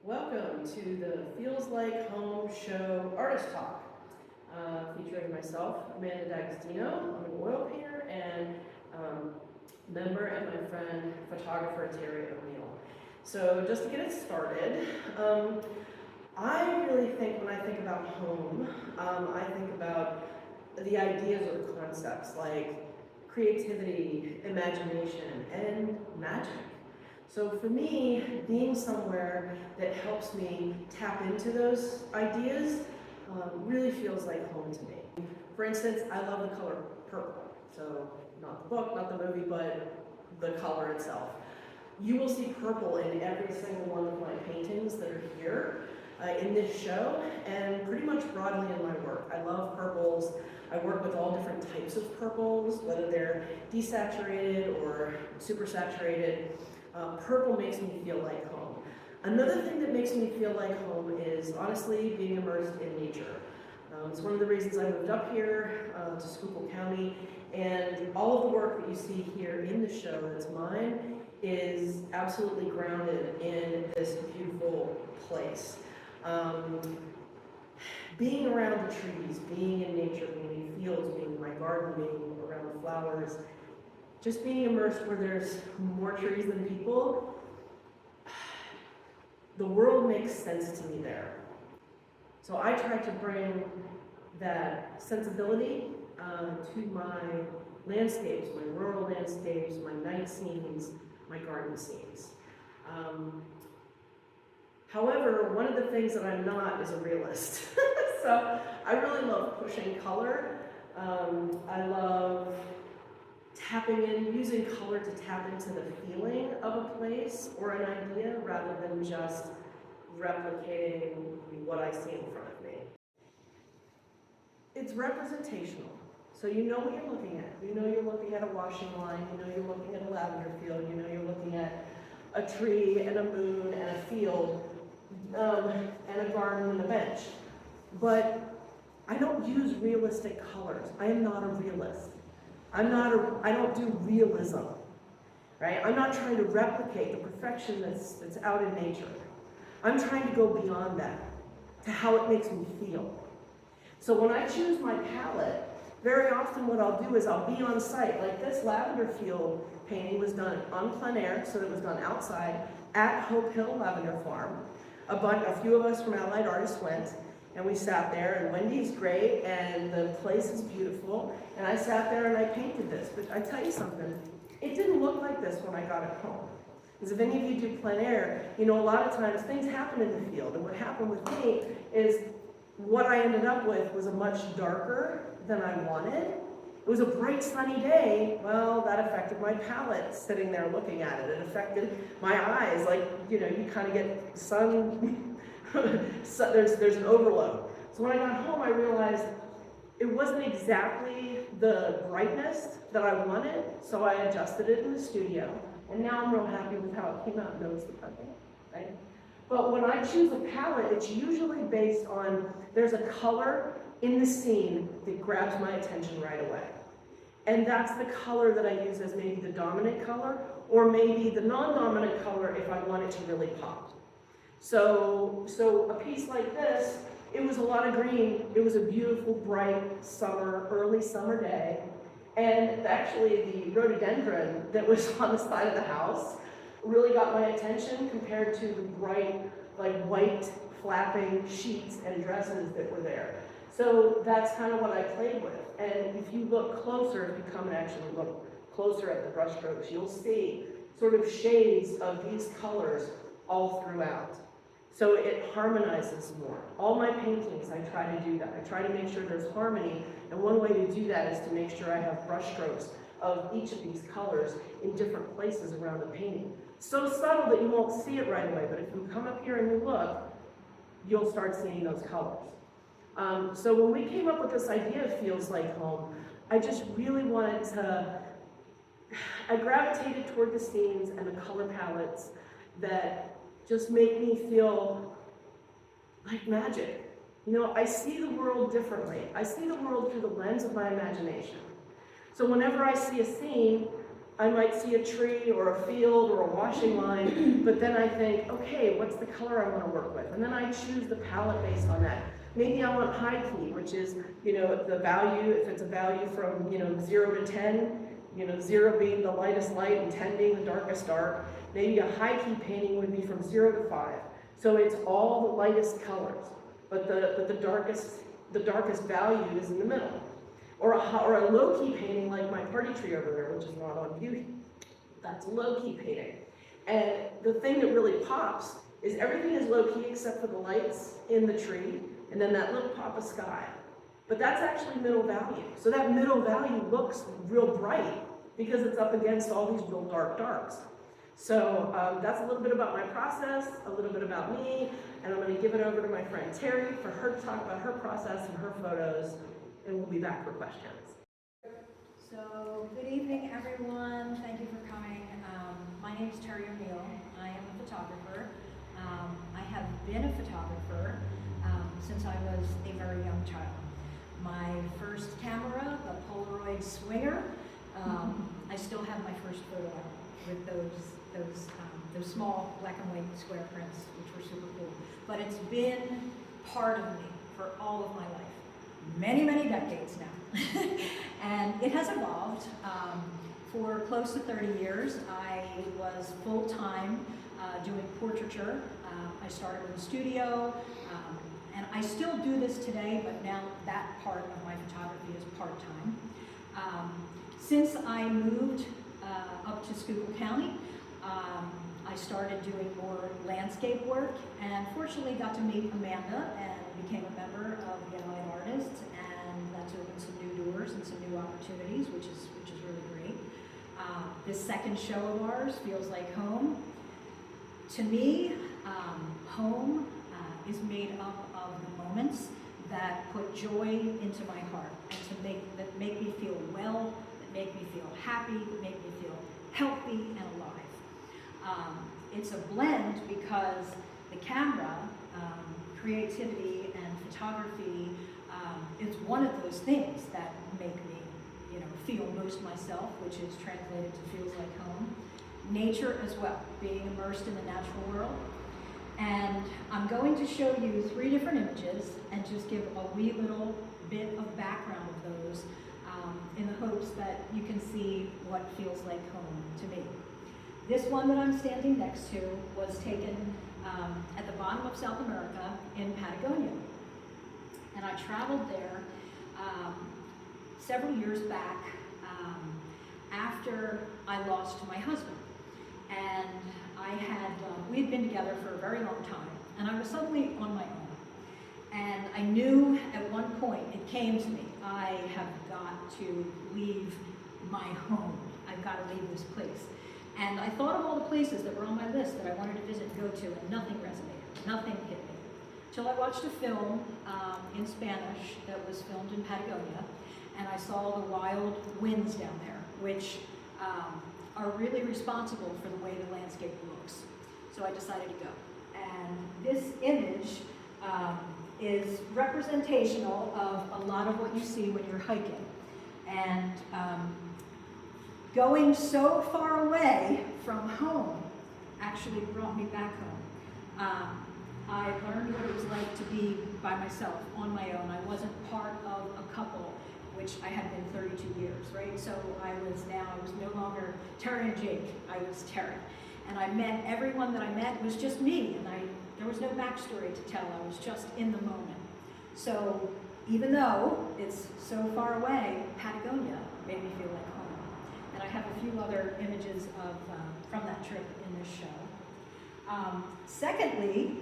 Welcome to the Feels Like Home Show Artist Talk, featuring myself, Amanda D'Agostino. I'm an oil painter and member, and my friend, photographer Terree. So just to get it started, I really think when I think about home, I think about the ideas or the concepts like creativity, imagination, and magic. So for me, being somewhere that helps me tap into those ideas really feels like home to me. For instance, I love the color purple. So not the book, not the movie, but the color itself. You will see purple in every single one of my paintings that are here in this show, and pretty much broadly in my work. I love purples. I work with all different types of purples, whether they're desaturated or super saturated. Purple makes me feel like home. Another thing that makes me feel like home is honestly being immersed in nature. It's one of the reasons I moved up here to Schuylkill County, and all of the work that you see here in the show that's mine is absolutely grounded in this beautiful place. Being around the trees, being in nature, being in fields, being in my garden, being around the flowers, just being immersed where there's more trees than people, the world makes sense to me there. So I try to bring that sensibility to my landscapes, my rural landscapes, my night scenes, my garden scenes. However, one of the things that I'm not is a realist. So I really love pushing color. I love tapping in, using color to tap into the feeling of a place or an idea rather than just replicating what I see in front of me. It's representational. So you know what you're looking at. You know you're looking at a washing line, you know you're looking at a lavender field, you know you're looking at a tree and a moon and a field and a garden and a bench. But I don't use realistic colors. I am not a realist. I don't do realism, right? I'm not trying to replicate the perfection that's out in nature. I'm trying to go beyond that to how it makes me feel. So when I choose my palette, very often what I'll do is I'll be on site. Like this lavender field painting was done on plein air, so it was done outside at Hope Hill Lavender Farm. A few of us from Allied Artists went, and we sat there, and Wendy's great, and the place is beautiful, and I sat there and I painted this. But I tell you something, it didn't look like this when I got it home. Because if any of you do plein air, you know a lot of times things happen in the field, and what happened with me is what I ended up with was a much darker than I wanted. It was a bright sunny day. Well, that affected my palette sitting there looking at it. It affected my eyes, like, you know, you kind of get sun, so there's an overload. So when I got home, I realized it wasn't exactly the brightness that I wanted, so I adjusted it in the studio. And now I'm real happy with how it came out. Notice the purple, right? But when I choose a palette, it's usually based on, there's a color in the scene that grabs my attention right away. And that's the color that I use as maybe the dominant color, or maybe the non-dominant color if I want it to really pop. So a piece like this, it was a lot of green. It was a beautiful, bright early summer day. And actually the rhododendron that was on the side of the house really got my attention compared to the bright, like white flapping sheets and dresses that were there. So that's kind of what I played with. And if you look closer, if you come and actually look closer at the brush strokes, you'll see sort of shades of these colors all throughout. So it harmonizes more. All my paintings, I try to do that. I try to make sure there's harmony, and one way to do that is to make sure I have brush strokes of each of these colors in different places around the painting. So subtle that you won't see it right away, but if you come up here and you look, you'll start seeing those colors. So when we came up with this idea of Feels Like Home, I just really wanted to, I gravitated toward the scenes and the color palettes that just make me feel like magic. You know, I see the world differently. I see the world through the lens of my imagination. So whenever I see a scene, I might see a tree or a field or a washing line, but then I think, okay, what's the color I want to work with? And then I choose the palette based on that. Maybe I want high key, which is, the value, if it's a value from, 0 to 10, 0 being the lightest light and 10 being the darkest dark. Maybe a high key painting would be from 0 to 5. So it's all the lightest colors, but the darkest value is in the middle. Or a low-key painting like my party tree over there, which is not on view. That's a low-key painting. And the thing that really pops is everything is low-key except for the lights in the tree, and then that little pop of sky. But that's actually middle value. So that middle value looks real bright because it's up against all these real dark darks. So that's a little bit about my process, a little bit about me, and I'm going to give it over to my friend Terree for her to talk about her process and her photos, and we'll be back for questions. So, good evening, everyone. Thank you for coming. My name is Terree O'Neill. I am a photographer. I have been a photographer since I was a very young child. My first camera, the Polaroid Swinger, I still have my first photo with those small black and white square prints, which were super cool. But it's been part of me for all of my life. Many, many decades now. And it has evolved. For close to 30 years, I was full-time doing portraiture. I started with a studio, and I still do this today, but now that part of my photography is part-time. Since I moved up to Schuylkill County, I started doing more landscape work, and fortunately got to meet Amanda and became a member of the Allied Artists, and that's opened some new doors and some new opportunities, which is really great. This second show of ours feels like home. To me, home is made up of the moments that put joy into my heart and that make me feel well, that make me feel happy, that make me feel healthy and alive. It's a blend because the camera, creativity and photography is one of those things that make me feel most myself, which is translated to feels like home. Nature as well, being immersed in the natural world. And I'm going to show you 3 different images and just give a wee little bit of background of those in the hopes that you can see what feels like home to me. This one that I'm standing next to was taken at the bottom of South America in Patagonia. And I traveled there several years back after I lost my husband. And we had been together for a very long time, and I was suddenly on my own. And I knew at one point, it came to me, I have got to leave my home. I've got to leave this place. And I thought of all the places that were on my list that I wanted to visit and go to, and nothing resonated, nothing hit me. Till I watched a film in Spanish that was filmed in Patagonia, and I saw the wild winds down there, which are really responsible for the way the landscape looks. So I decided to go. And this image is representational of a lot of what you see when you're hiking. And going so far away from home actually brought me back home. I learned what it was like to be by myself, on my own. I wasn't part of a couple, which I had been 32 years, right? So I was no longer Terree and Jake, I was Terree. And I met everyone that I met was just me, and there was no backstory to tell, I was just in the moment. So even though it's so far away, Patagonia made me feel like home. And I have a few other images from that trip in this show. Secondly,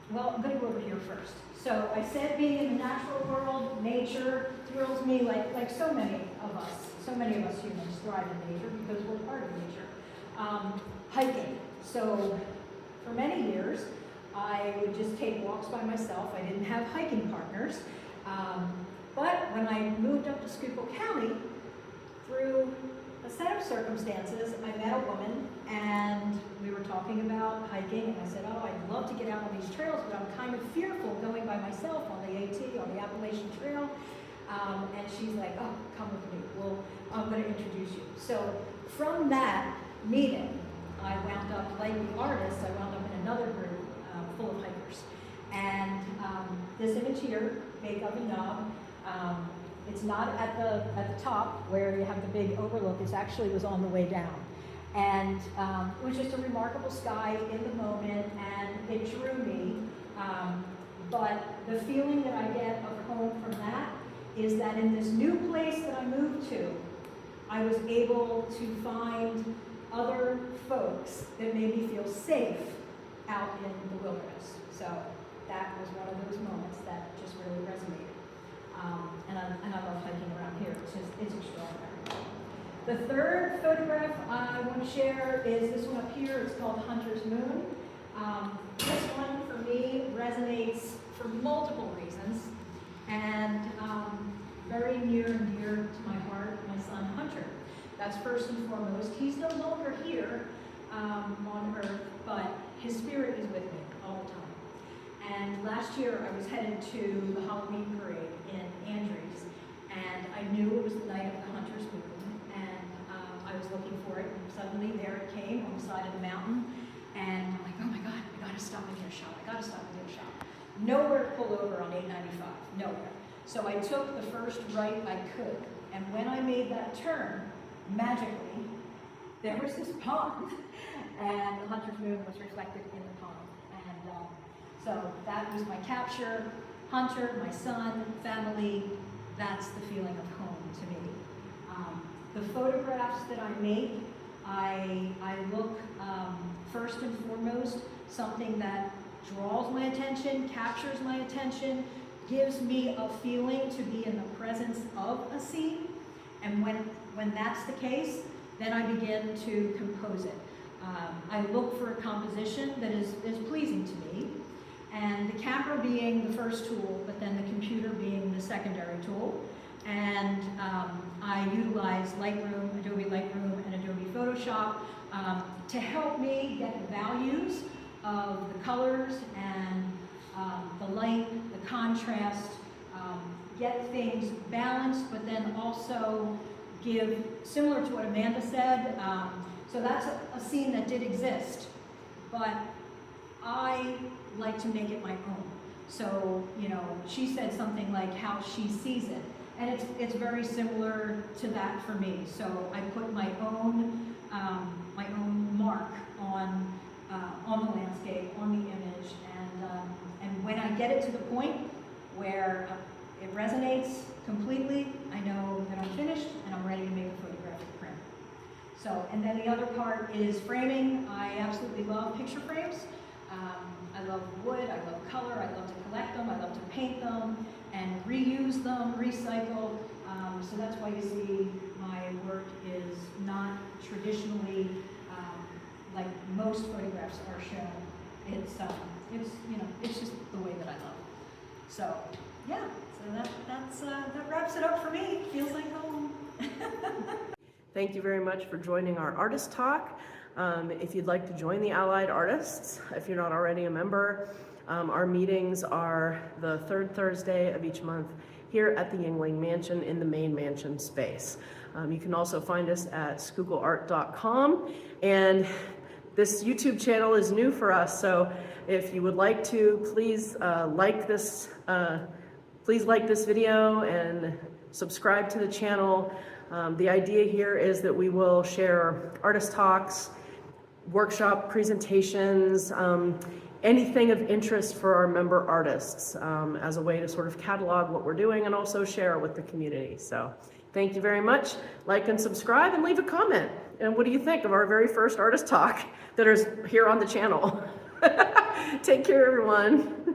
well, I'm going to go over here first. So I said being in the natural world, nature thrills me like so many of us humans thrive in nature because we're part of nature. Hiking. So for many years, I would just take walks by myself. I didn't have hiking partners. But when I moved up to Schuylkill County, through a set of circumstances, I met a woman and we were talking about hiking, and I said, oh, I'd love to get out on these trails, but I'm kind of fearful going by myself on the AT, on the Appalachian Trail. And she's like, oh, come with me. Well, I'm going to introduce you. So from that meeting, I wound up, like the artist, I wound up in another group full of hikers. And this image here, Bake Oven Knob, it's not at the top where you have the big overlook. It actually was on the way down. And it was just a remarkable sky in the moment, and it drew me. But the feeling that I get of home from that is that in this new place that I moved to, I was able to find other folks that made me feel safe out in the wilderness. So that was one of those moments that just really resonated. And I love hiking around here. It's extraordinary. The third photograph I want to share is this one up here. It's called Hunter's Moon. This one for me resonates for multiple reasons, and very near and dear to my heart, my son Hunter. That's first and foremost. He's no longer here on Earth, but his spirit is with me all the time. And last year I was headed to the Halloween parade in Andrews, and I knew it was the night of the Hunter's Moon, and I was looking for it, and suddenly there it came on the side of the mountain, and I'm like, oh my God, I gotta stop and get a shot, I gotta stop and get a shot. Nowhere to pull over on 895, nowhere. So I took the first right I could, and when I made that turn, magically, there was this pond, and the Hunter's Moon was reflected in the pond. And so that was my capture. Hunter, my son, family, that's the feeling of home to me. The photographs that I make, I look first and foremost, something that draws my attention, captures my attention, gives me a feeling to be in the presence of a scene. And when that's the case, then I begin to compose it. I look for a composition that is pleasing to me, and the camera being the first tool, but then the computer being the secondary tool. And I utilize Lightroom, Adobe Lightroom, and Adobe Photoshop to help me get the values of the colors and the light, the contrast, get things balanced, but then also give, similar to what Amanda said, so that's a scene that did exist, but I like to make it my own. So, you know, she said something like how she sees it, and it's very similar to that for me. So I put my own mark on the landscape, on the image, and when I get it to the point where it resonates completely, I know that I'm finished and I'm ready to make a photographic print. So, and then the other part is framing. I absolutely love picture frames. I love wood, I love color, I love to collect them, I love to paint them and reuse them, recycle. So that's why you see my work is not traditionally like most photographs are shown. It's you know, it's just the way that I love. So yeah, so that wraps it up for me. Feels like home. Thank you very much for joining our artist talk. If you'd like to join the Allied Artists, if you're not already a member, our meetings are the third Thursday of each month here at the Yuengling Mansion in the main mansion space. You can also find us at schuylkillart.com, and this YouTube channel is new for us, so if you would like to, please like this video and subscribe to the channel. The idea here is that we will share artist talks, workshop presentations, anything of interest for our member artists as a way to sort of catalog what we're doing and also share with the community. So thank you very much. Like and subscribe and leave a comment. And what do you think of our very first artist talk that is here on the channel? Take care, everyone.